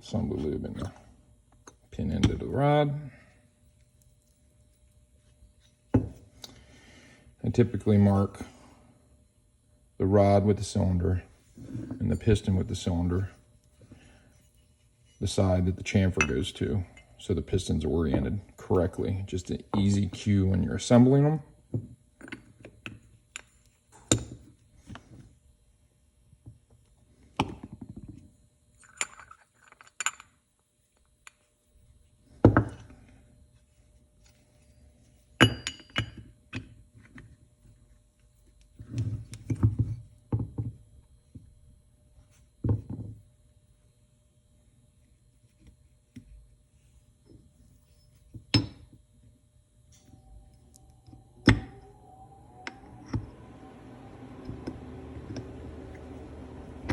assembly lube in the pin end of the rod. I typically mark the rod with the cylinder and the piston with the cylinder, the side that the chamfer goes to, so the pistons are oriented correctly. Just an easy cue when you're assembling them.